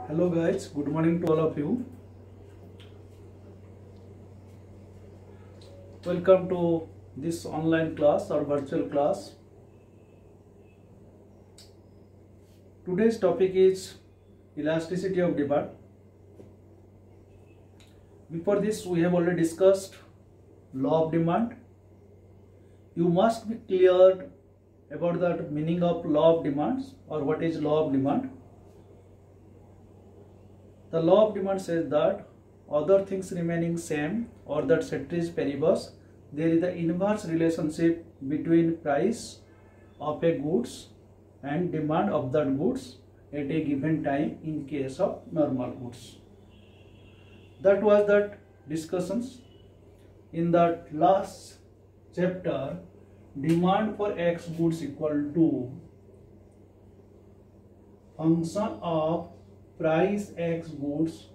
Hello guys, good morning to all of you. Welcome to this online class or virtual class. Today's topic is elasticity of demand. Before this we have already discussed law of demand. You must be clear about the meaning of law of demands or what is law of demand. The law of demand says that other things remaining same or that ceteris paribus, there is the inverse relationship between price of a goods and demand of that goods at a given time in case of normal goods. That was that discussions. In that last chapter, demand for X goods equal to function of price X goods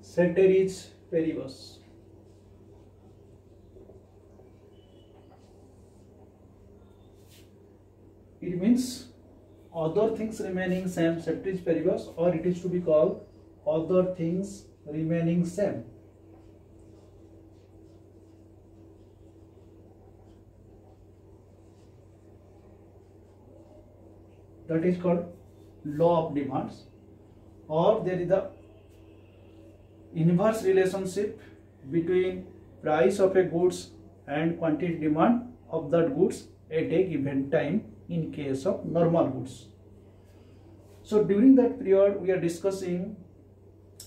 ceteris paribus. It means other things remaining same ceteris paribus, or it is to be called other things remaining same. That is called law of demands, or there is the inverse relationship between price of a goods and quantity demand of that goods at a given time in case of normal goods. So during that period we are discussing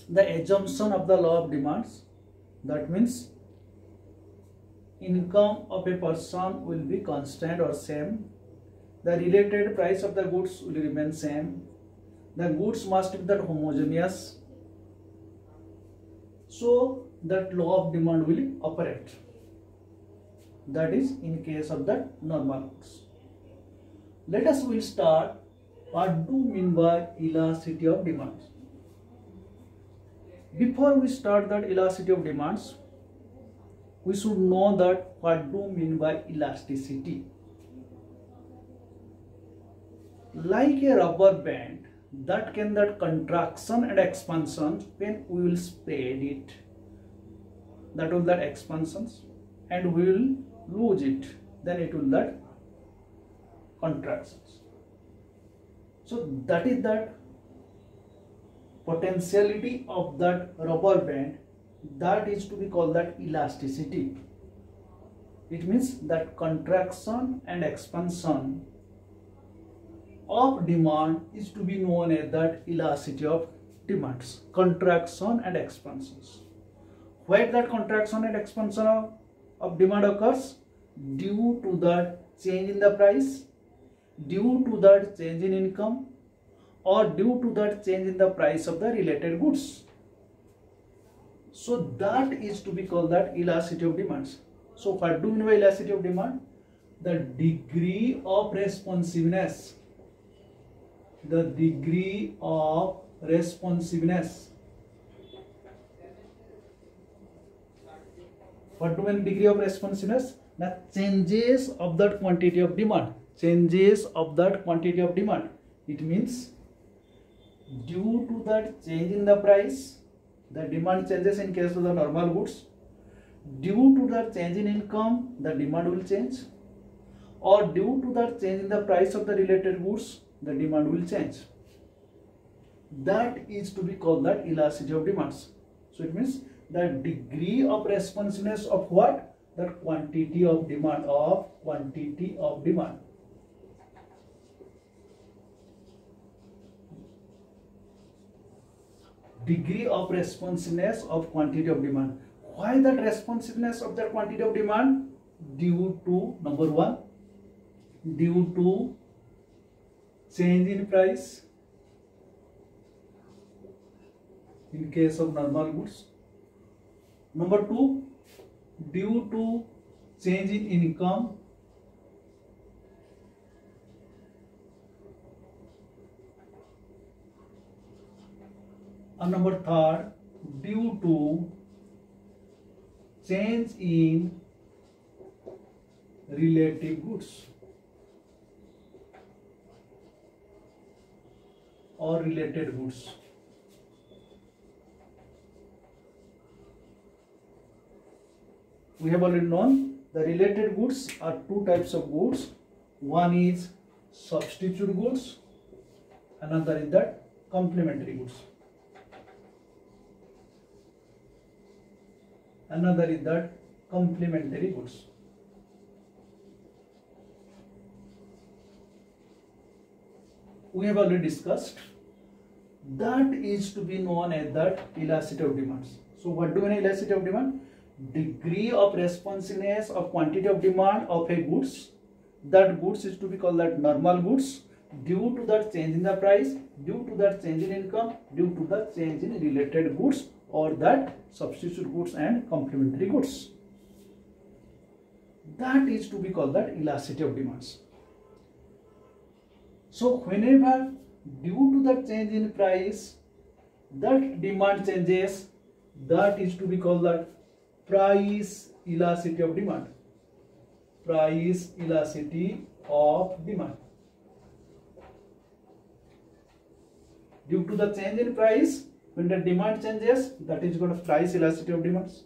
the assumption of the law of demands. That means income of a person will be constant or same, the related price of the goods will remain same, the goods must be that homogeneous, so that law of demand will operate. That is in case of that normal goods. Let us will start what do mean by elasticity of demands. Before we start that elasticity of demands, we should know that what do mean by elasticity. Like a rubber band that can that contraction and expansion, when we will spread it, that will that expansions, and we will lose it, then it will that contractions. So that is that potentiality of that rubber band, that is to be called that elasticity. It means that contraction and expansion of demand is to be known as that elasticity of demands, contraction and expansions. Why that contraction and expansion of demand occurs? Due to that change in the price, due to that change in income, or due to that change in the price of the related goods. So that is to be called that elasticity of demands. So what do you mean by elasticity of demand? The degree of responsiveness. The degree of responsiveness. What do you mean degree of responsiveness? The changes of that quantity of demand. Changes of that quantity of demand. It means due to that change in the price, the demand changes in case of the normal goods. Due to that change in income, the demand will change. Or due to that change in the price of the related goods, the demand will change. That is to be called that elasticity of demands. So it means the degree of responsiveness of what? The quantity of demand, Degree of responsiveness of quantity of demand. Why that responsiveness of that quantity of demand? Due to, number one, due to change in price in case of normal goods. Number two, due to change in income. And number third, due to change in relative goods. or related goods. we have already known the related goods are two types of goods. One is substitute goods, another is that complementary goods. Another is that complementary goods. We have already discussed that is to be known as that elasticity of demands. So what do we mean elasticity of demand? Degree of responsiveness of quantity of demand of a goods. That goods is to be called that normal goods due to that change in the price, due to that change in income, due to the change in related goods or that substitute goods and complementary goods. That is to be called that elasticity of demands. So whenever due to the change in price that demand changes, that is to be called that price elasticity of demand. Price elasticity of demand. Due to the change in price, when the demand changes, that is called price elasticity of demands.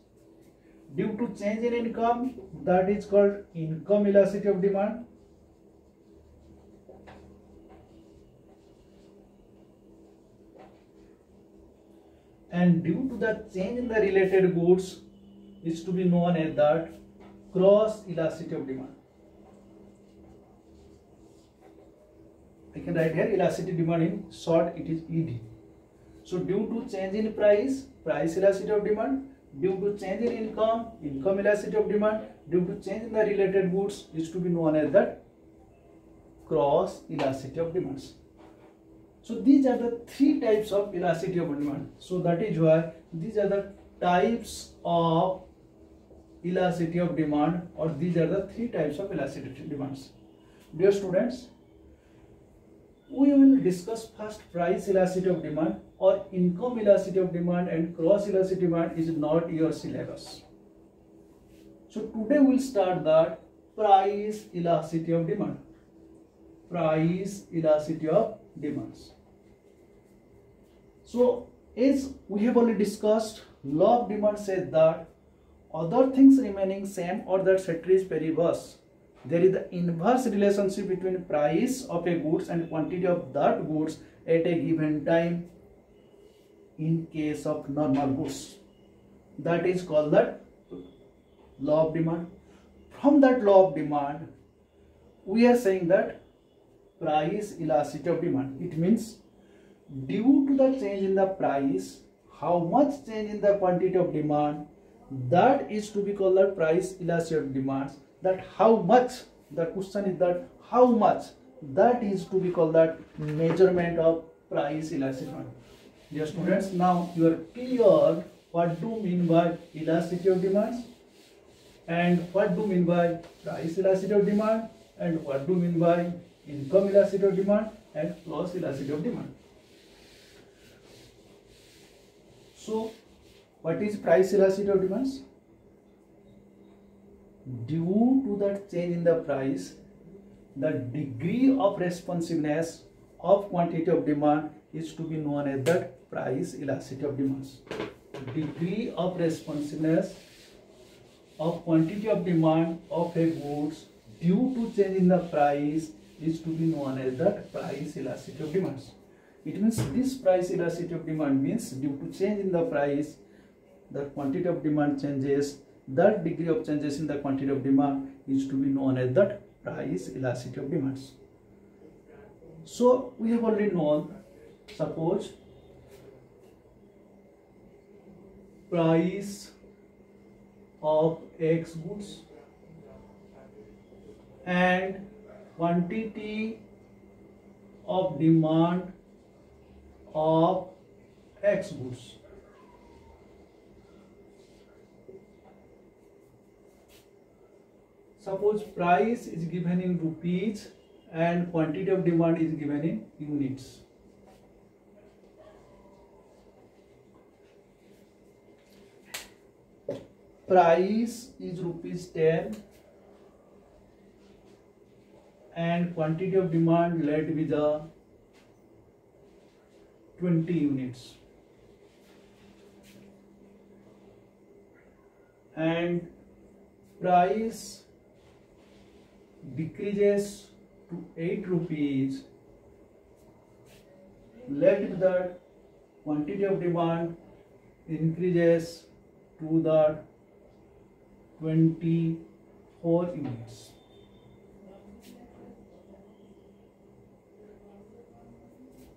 Due to change in income, that is called income elasticity of demand. And due to the change in the related goods is to be known as that cross elasticity of demand. I can write here elasticity demand, in short it is ED. So due to change in price, price elasticity of demand. Due to change in income, income elasticity of demand. Due to change in the related goods is to be known as that cross elasticity of demands. So these are the three types of elasticity of demand. So that is why these are the types of elasticity of demand, or these are the three types of elasticity demands. Dear students, we will discuss first price elasticity of demand or income elasticity of demand, and cross elasticity demand is not your syllabus. So today we will start that price elasticity of demand. Price elasticity of demands. So as we have already discussed, law of demand says that other things remaining same or that ceteris paribus, there is the inverse relationship between price of a goods and quantity of that goods at a given time in case of normal goods. That is called that law of demand. From that law of demand, we are saying that price elasticity of demand. It means due to the change in the price, how much change in the quantity of demand, that is to be called the price elasticity of demands. That how much, the question is that how much, that is to be called that measurement of price elasticity of demand. Dear students, now you are clear what do mean by elasticity of demands and what do mean by price elasticity of demand and what do mean by income elasticity of demand and cross elasticity of demand. So what is price elasticity of demands? Due to that change in the price, the degree of responsiveness of quantity of demand is to be known as that price elasticity of demands. Degree of responsiveness of quantity of demand of a goods due to change in the price is to be known as that price elasticity of demands. It means this price elasticity of demand means due to change in the price, the quantity of demand changes, that degree of changes in the quantity of demand is to be known as that price elasticity of demands. So we have already known, suppose price of X goods and quantity of demand of X goods. Suppose price is given in rupees and quantity of demand is given in units. Price is rupees 10 and quantity of demand, let be the 20 units, and price decreases to 8 rupees, let the quantity of demand increases to the 24 units.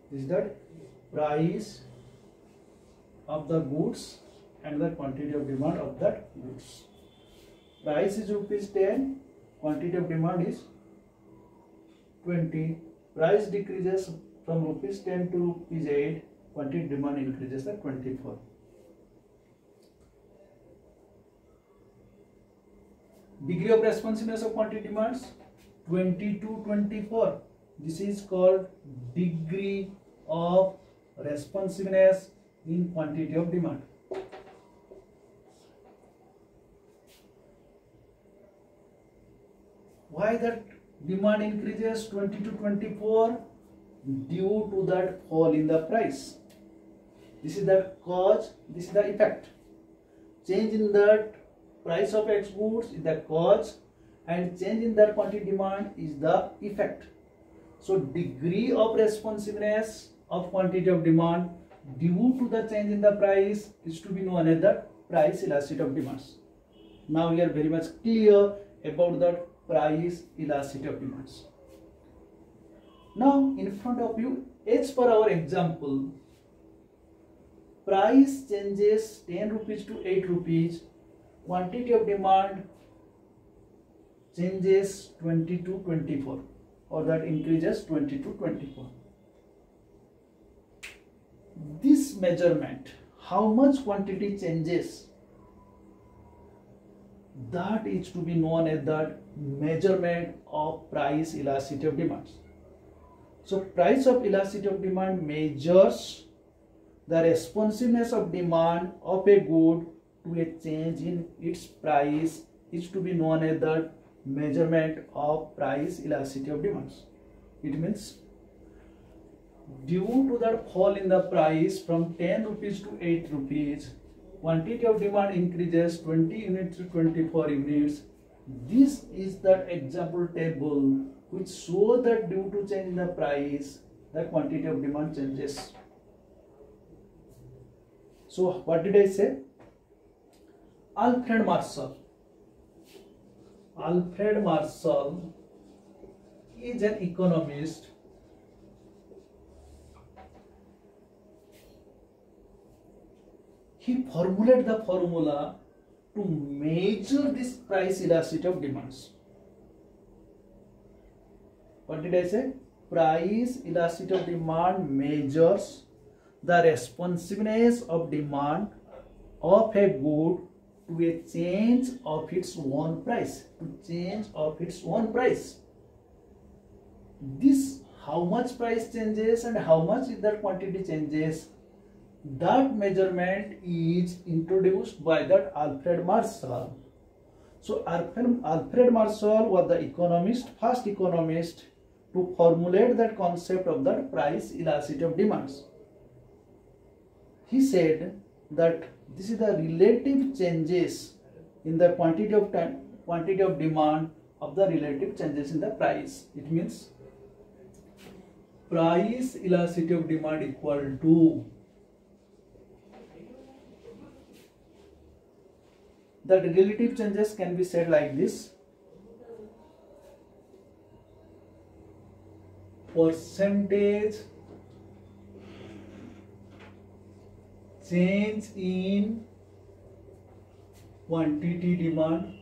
This is the price of the goods and the quantity of demand of that goods. Price is rupees 10, quantity of demand is 20. Price decreases from rupees 10 to rupees 8, quantity demand increases at 24. Degree of responsiveness of quantity demands 20 to 24. This is called degree of responsiveness in quantity of demand. Why that demand increases 20 to 24? Due to that fall in the price. This is the cause, this is the effect. Change in that price of X goods is the cause and change in that quantity demand is the effect. So degree of responsiveness of quantity of demand due to the change in the price is to be known as the price elasticity of demands. Now we are very much clear about the price elasticity of demands. Now in front of you, as per our example, price changes 10 rupees to 8 rupees, quantity of demand changes 20 to 24, or that increases 20 to 24. This measurement, how much quantity changes, that is to be known as the measurement of price elasticity of demands. So price of elasticity of demand measures the responsiveness of demand of a good to a change in its price, is to be known as the measurement of price elasticity of demands. It means due to that fall in the price from 10 rupees to 8 rupees, quantity of demand increases 20 units to 24 units. This is that example table which shows that due to change in the price, the quantity of demand changes. So what did I say? Alfred Marshall is an economist. He formulated the formula to measure this price elasticity of demands. What did I say? Price elasticity of demand measures the responsiveness of demand of a good to a change of its own price. This, how much price changes and how much is that quantity changes, that measurement is introduced by that Alfred Marshall. So Alfred Marshall was the first economist to formulate that concept of the price elasticity of demands. He said that this is the relative changes in the quantity of demand of the relative changes in the price. It means price elasticity of demand equal to the relative changes can be said like this: percentage change in quantity demand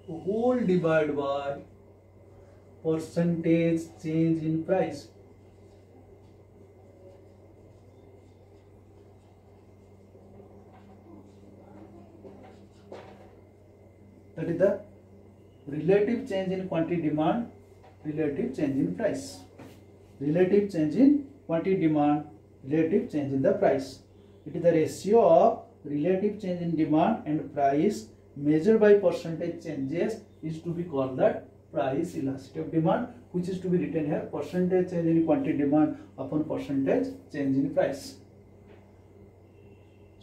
whole divided by percentage change in price. That is the relative change in quantity demand, relative change in price. Relative change in quantity demand, relative change in the price. It is the ratio of relative change in demand and price measured by percentage changes is to be called that price elasticity of demand, which is to be written here: percentage change in quantity demand upon percentage change in price.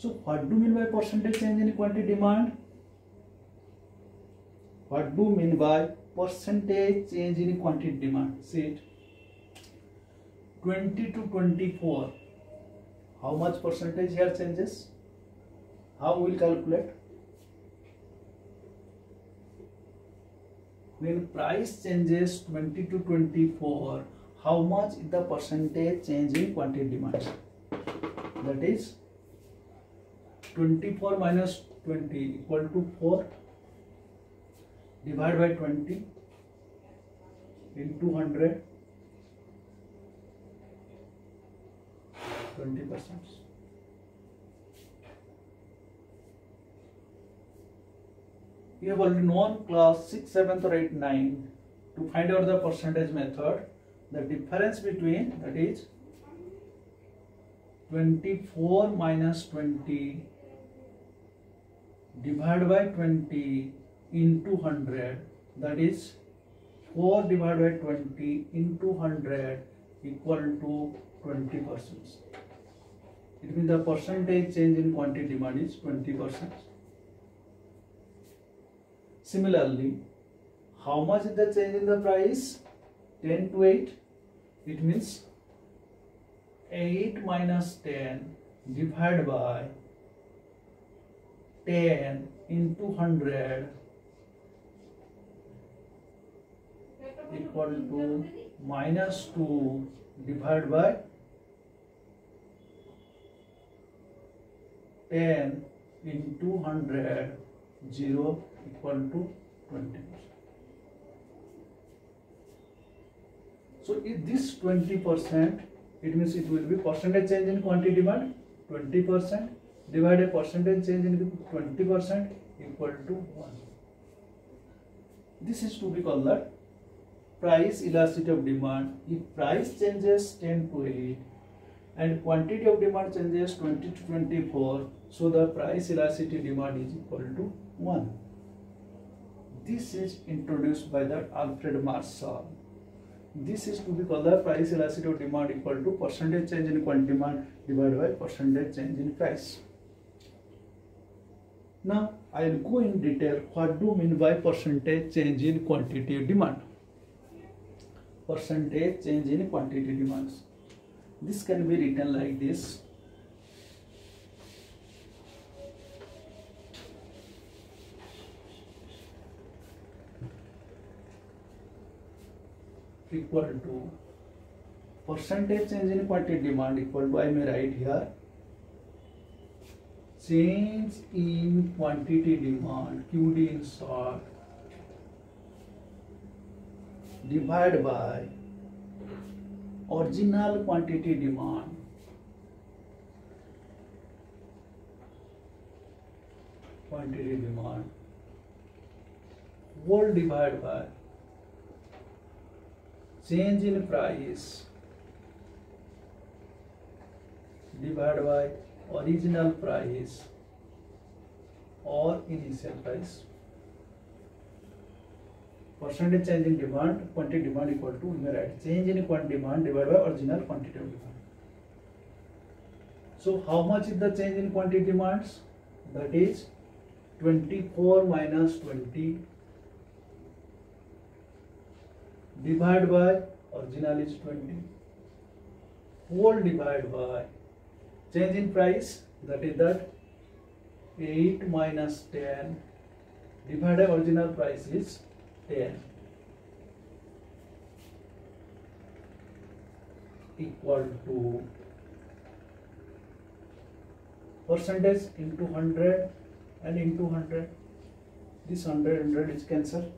So what do you mean by percentage change in quantity demand? What do you mean by percentage change in quantity demand? See it. 20 to 24. How much percentage here changes? How we will calculate? When price changes 20 to 24, how much is the percentage change in quantity demand? That is 24 minus 20 equal to 4, divide by 20 into 100, 20%. You have already known class 6, 7th or 8, 9 to find out the percentage method. The difference between, that is 24 minus 20 divided by 20 into 100, that is 4 divided by 20 into 100 equal to 20%. It means the percentage change in quantity demand is 20%. Similarly, how much is the change in the price? 10 to 8. It means 8 minus 10 divided by 10 into 100 equal to minus 2 divided by 10 into 100, 0 equal to 20%. So if this 20%, it means it will be percentage change in quantity demand 20% divided percentage change in 20% equal to 1. This is to be called the price elasticity of demand. If price changes 10 to 8 and quantity of demand changes 20 to 24, so the price elasticity demand is equal to 1. This is introduced by the Alfred Marshall. This is to be called the price elasticity of demand equal to percentage change in quantity demand divided by percentage change in price. Now I will go in detail what do you mean by percentage change in quantity demand. Percentage change in quantity demands. This can be written like this. Equal to percentage change in quantity demand equal to, I may write here, change in quantity demand, QD in short, divided by original quantity demand whole divided by change in price divided by original price or initial price. Percentage change in demand, quantity demand equal to, we may write change in quantity demand divided by original quantity of demand. So how much is the change in quantity demands? That is 24 minus 20 divided by original is 20 whole divided by change in price, that is that 8 minus 10 divided by original price is 10 equal to percentage into 100 and into 100. This 100 is cancelled.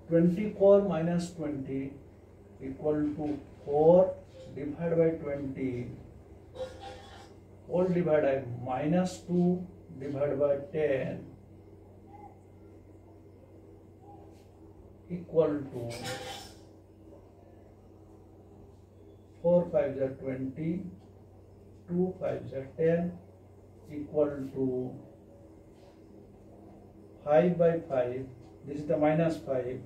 (24 minus 20) equal to 4 divided by 20 whole divided by minus 2 divided by 10 equal to 4 5s are 20, 2 5s are 10 equal to 5 by 5. This is the minus 5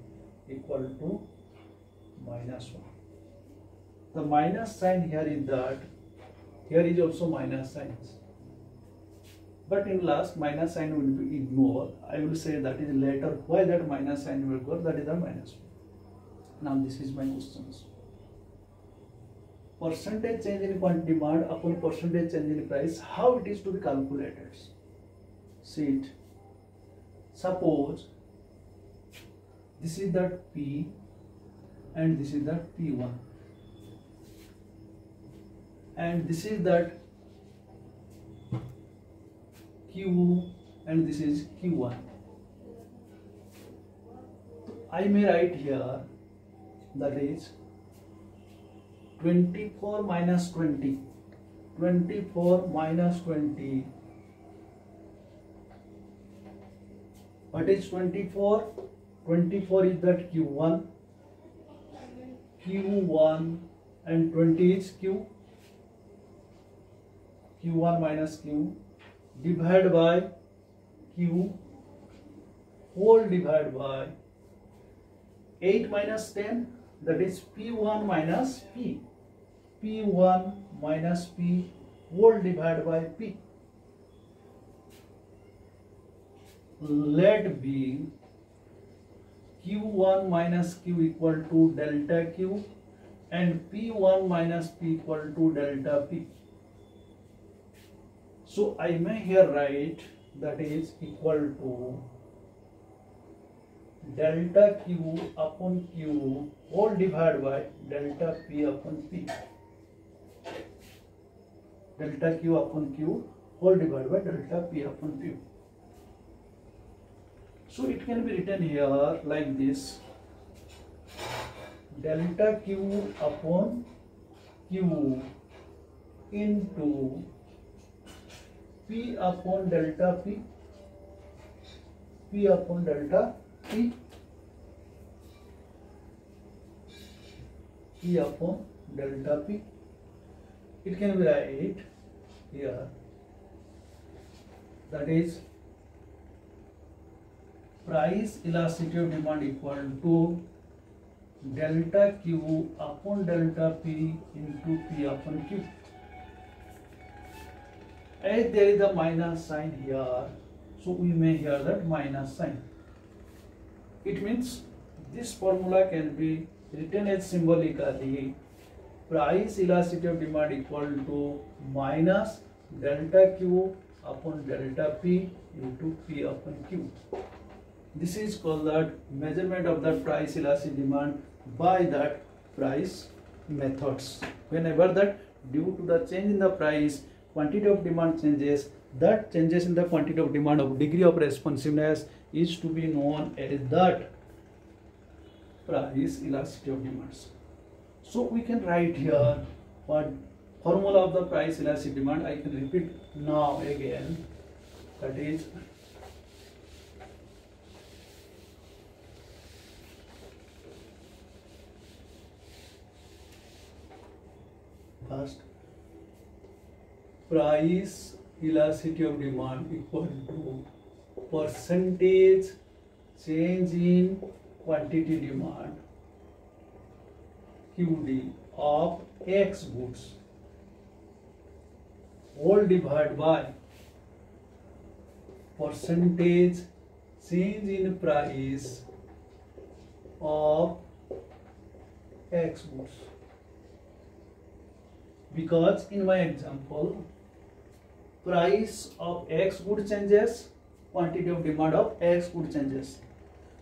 equal to minus 1. The minus sign here is that here is also minus signs. But in last, minus sign will be ignored. I will say that is later. Why that minus sign will go? That is the minus. Now this is my questions. Percentage change in quantity demand upon percentage change in price. How it is to be calculated? See it. Suppose this is that P and this is that P1 and this is that Q and this is Q1. I may write here that is 24 minus 20. 24 minus 20. What is 24? 24 is that Q1. Q1 and 20 is Q. Q1 minus Q. Divide by Q. Whole divide by 8 minus 10. That is P1 minus P. P1 minus P whole divided by P. Let be Q1 minus Q equal to delta Q and P1 minus P equal to delta P. So I may here write that is equal to delta Q upon Q whole divided by delta P upon P. Delta Q upon Q whole divided by delta P upon P. So it can be written here like this. Delta Q upon Q into P upon delta P. P upon delta P. P upon delta P. It can be write here that is price elasticity of demand equal to delta Q upon delta P into P upon Q. As there is a minus sign here, so we may hear that minus sign. It means this formula can be written as symbolically price elasticity of demand equal to minus delta Q upon delta P into P upon Q. This is called that measurement of the price elasticity demand by that price methods. Whenever that due to the change in the price, quantity of demand changes, that changes in the quantity of demand of degree of responsiveness is to be known as that price elasticity of demands. So we can write here what formula of the price elasticity demand. I can repeat now again. That is first price elasticity of demand equal to percentage change in quantity demand QD of X goods whole divided by percentage change in price of X goods. Because in my example, price of X good changes, quantity of demand of X good changes.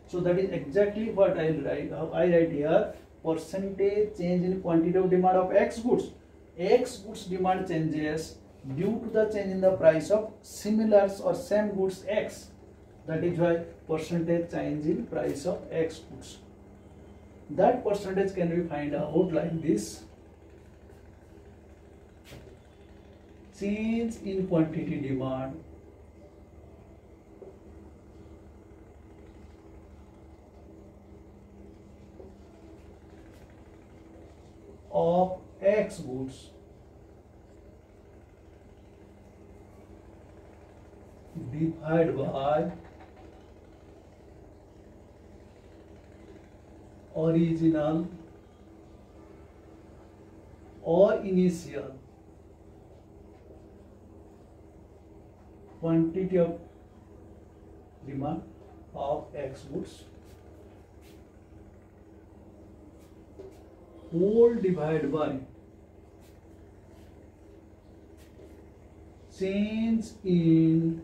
So that is exactly what I write. I write here percentage change in quantity of demand of X goods. X goods demand changes due to the change in the price of similar or same goods X. That is why percentage change in price of X goods. That percentage can be find out like this. Change in quantity demand of X goods divided by original or initial quantity of demand of X goods whole divided by change in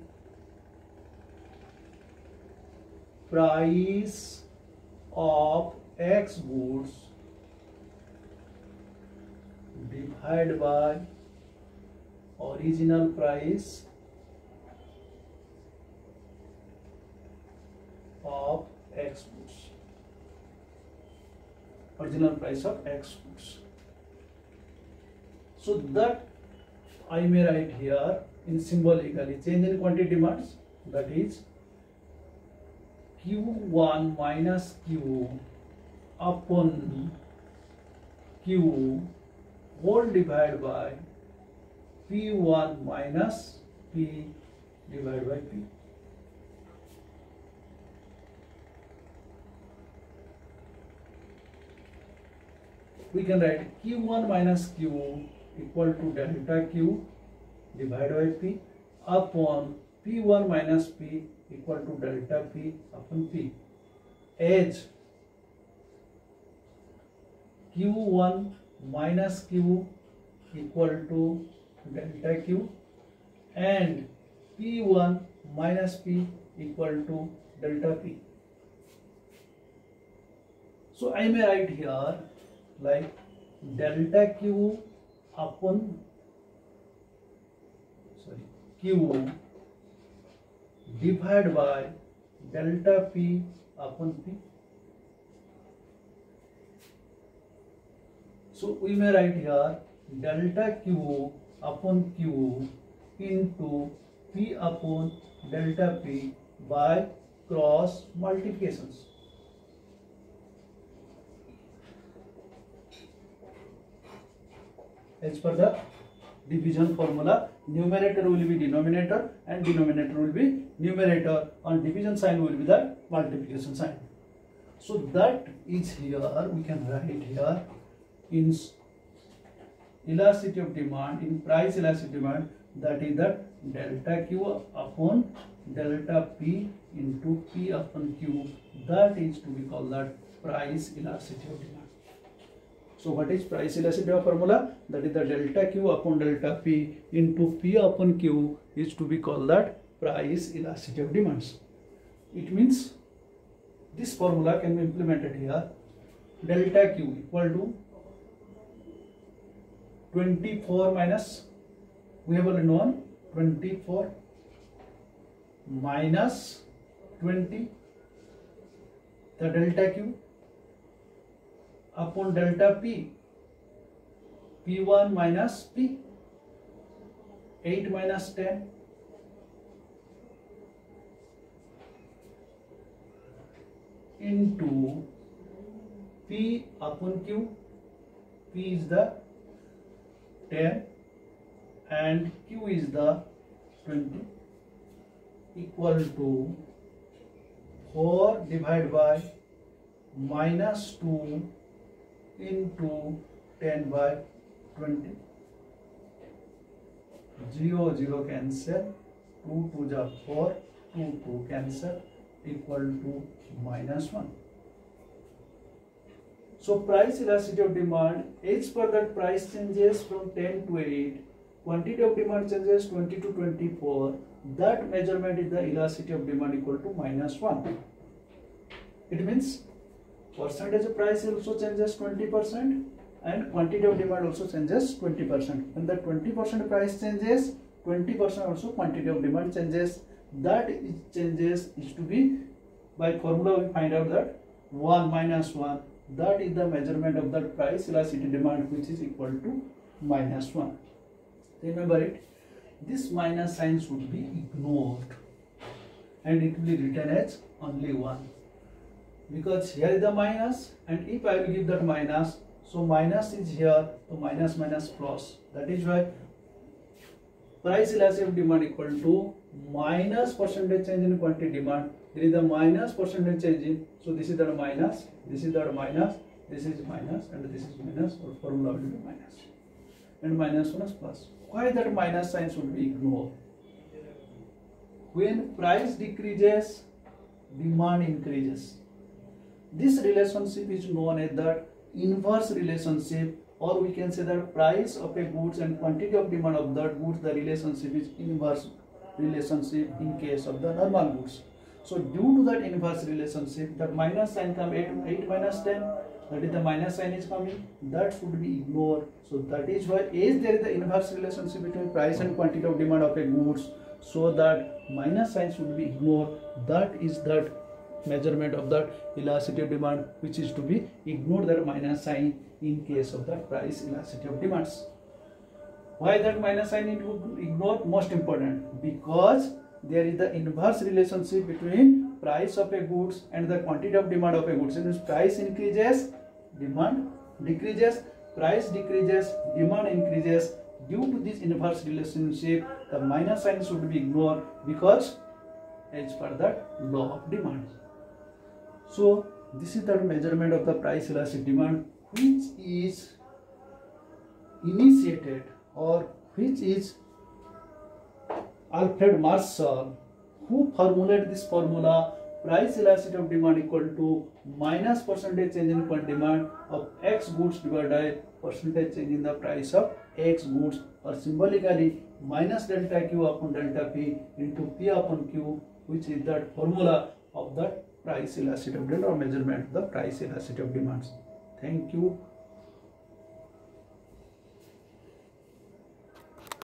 price of X goods divided by original price of X goods. Original price of X goods. So that I may write here in symbolically change in quantity demands, that is Q1 minus Q upon Q whole divided by P1 minus P divided by P. We can write Q1 minus Q equal to delta Q divided by P upon P1 minus P equal to delta P upon P, as Q1 minus Q equal to delta Q and P1 minus P equal to delta P. So I may write here like delta Q upon Q divided by delta P upon P. So we may write here delta Q upon Q into P upon delta P by cross multiplications. As per the division formula, numerator will be denominator and denominator will be numerator, and division sign will be the multiplication sign. So that is here, we can write here in elasticity of demand, in price elasticity demand, that is that delta Q upon delta P into P upon Q, that is to be called that price elasticity of demand. So what is price elasticity of formula? That is the delta Q upon delta P into P upon Q is to be called that price elasticity of demands. It means this formula can be implemented here. Delta Q equal to 24 minus, we have already known 24 minus 20, the delta Q upon delta P, P1 minus P, 8 minus 10, into P upon Q, P is the 10 and Q is the 20, equal to 4 divided by minus 2 into 10 by 20. 0 0 cancel, 2 2 is 4, 2 2 cancel, equal to minus 1. So price elasticity of demand, as per that price changes from 10 to 8, quantity of demand changes 20 to 24, that measurement is the elasticity of demand equal to minus 1. It means percentage of price also changes 20% and quantity of demand also changes 20%. When the 20% price changes, 20% also quantity of demand changes. That changes is to be, by formula we find out that 1 minus 1, that is the measurement of that price elasticity demand, which is equal to minus 1. Remember it, this minus sign should be ignored and it will be written as only 1, because here is the minus, and if I will give that minus, so minus is here, so minus minus plus. That is why price elasticity of demand equal to minus percentage change in quantity demand. There is the minus percentage change in, so this is the minus, this is the minus, this is minus, and this is minus, or formula will be minus. and minus 1 is plus. Why that minus sign should be ignored? When price decreases, demand increases. This relationship is known as the inverse relationship, or we can say that price of a goods and quantity of demand of that goods, the relationship is inverse relationship in case of the normal goods. So due to that inverse relationship, that minus sign come 8 minus 10, that is the minus sign is coming, that should be ignored. So that is why as there is the inverse relationship between price and quantity of demand of a goods, so that minus sign should be ignored. That is that measurement of that elasticity of demand which is to be ignored, that minus sign in case of the price elasticity of demands. Why that minus sign is ignored? Most important, because there is the inverse relationship between price of a goods and the quantity of demand of a goods. It means price increases, demand decreases, price decreases, demand increases. Due to this inverse relationship, the minus sign should be ignored, because as per that law of demand. So this is the measurement of the price elastic demand, which is initiated, or which is Alfred Marshall, who formulated this formula: price elasticity of demand equal to minus percentage change in point demand of X goods divided by percentage change in the price of X goods, or symbolically minus delta Q upon delta P into P upon Q, which is that formula of the price elasticity of demand, or measurement of the price elasticity of demands. Thank you.